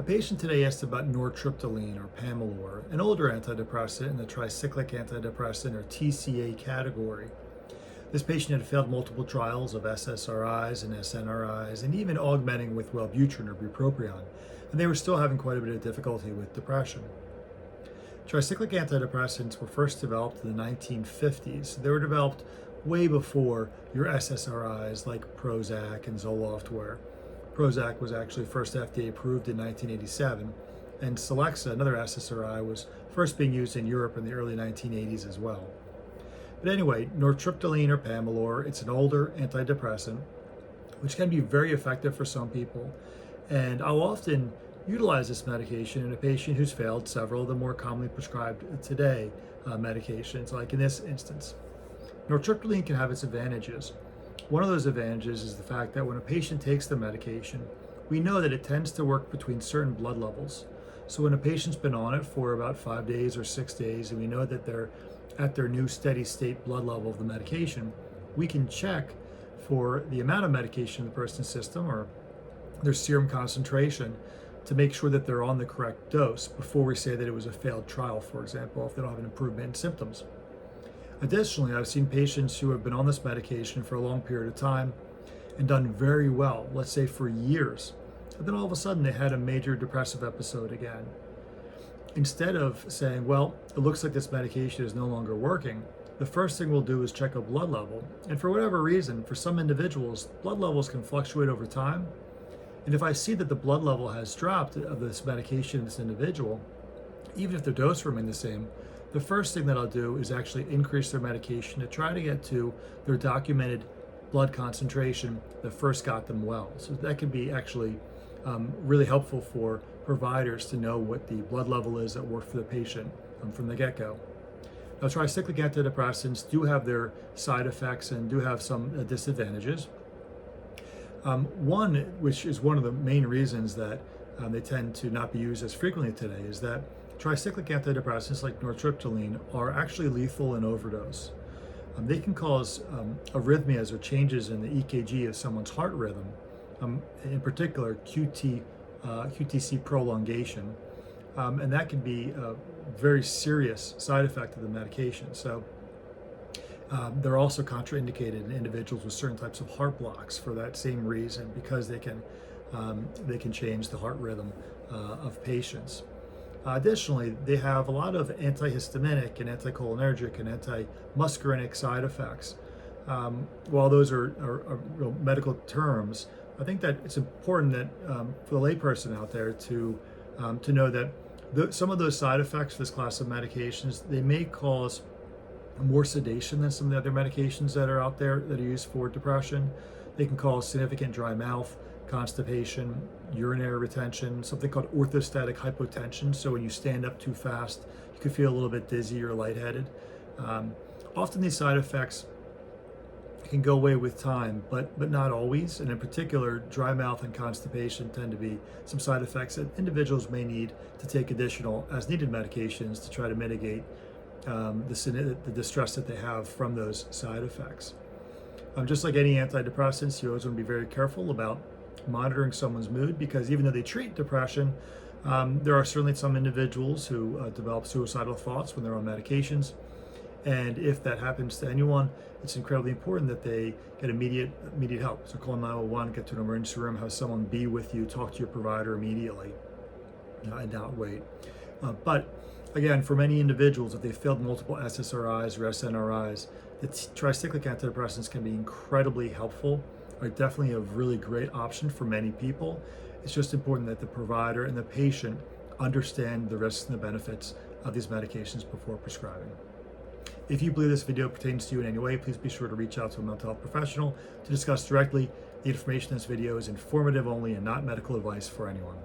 A patient today asked about Nortriptyline or pamelor, an older antidepressant in the tricyclic antidepressant or TCA category. This patient had failed multiple trials of SSRIs and SNRIs and even augmenting with Wellbutrin or bupropion, and they were still having quite a bit of difficulty with depression. Tricyclic antidepressants were first developed in the 1950s. They were developed way before your SSRIs like Prozac and Zoloft were. Prozac was actually first FDA approved in 1987, and Celexa, another SSRI, was first being used in Europe in the early 1980s as well. But anyway, Nortriptyline or pamelor, it's an older antidepressant, which can be very effective for some people. And I'll often utilize this medication in a patient who's failed several of the more commonly prescribed today medications, like in this instance. Nortriptyline can have its advantages. One of those advantages is the fact that when a patient takes the medication, we know that it tends to work between certain blood levels. So when a patient's been on it for about 5 days or 6 days, and we know that they're at their new steady state blood level of the medication, we can check for the amount of medication in the person's system or their serum concentration to make sure that they're on the correct dose before we say that it was a failed trial, for example, if they don't have an improvement in symptoms. Additionally, I've seen patients who have been on this medication for a long period of time and done very well, let's say for years, and then all of a sudden they had a major depressive episode again. Instead of saying, well, it looks like this medication is no longer working, the first thing we'll do is check a blood level. And for whatever reason, for some individuals, blood levels can fluctuate over time. And if I see that the blood level has dropped of this medication in this individual, even if their dose remains the same, the first thing that I'll do is actually increase their medication to try to get to their documented blood concentration that first got them well. So that can be actually really helpful for providers to know what the blood level is that worked for the patient from the get-go. Now, tricyclic antidepressants do have their side effects and do have some disadvantages. One, which is one of the main reasons that they tend to not be used as frequently today, is that tricyclic antidepressants like Nortriptyline are actually lethal in overdose. They can cause arrhythmias or changes in the EKG of someone's heart rhythm, in particular QTC prolongation, and that can be a very serious side effect of the medication. So they're also contraindicated in individuals with certain types of heart blocks for that same reason, because they can change the heart rhythm of patients. Additionally, they have a lot of antihistaminic and anticholinergic and antimuscarinic side effects. While those are real medical terms, I think that it's important that for the layperson out there to know that some of those side effects for this class of medications, they may cause more sedation than some of the other medications that are out there that are used for depression. They can cause significant dry mouth, constipation, urinary retention, something called orthostatic hypotension. So when you stand up too fast, you could feel a little bit dizzy or lightheaded. Often these side effects can go away with time, but not always. And in particular, dry mouth and constipation tend to be some side effects that individuals may need to take additional as needed medications to try to mitigate the distress that they have from those side effects. Just like any antidepressants, you always want to be very careful about monitoring someone's mood, because even though they treat depression, there are certainly some individuals who develop suicidal thoughts when they're on medications. And if that happens to anyone, it's incredibly important that they get immediate help. So call 911, get to an emergency room, have someone be with you, talk to your provider immediately, and not wait. But again, for many individuals, if they failed multiple SSRIs or SNRIs, the tricyclic antidepressants can be incredibly helpful, are definitely a really great option for many people. It's just important that the provider and the patient understand the risks and the benefits of these medications before prescribing. If you believe this video pertains to you in any way, please be sure to reach out to a mental health professional to discuss directly. The information in this video is informative only and not medical advice for anyone.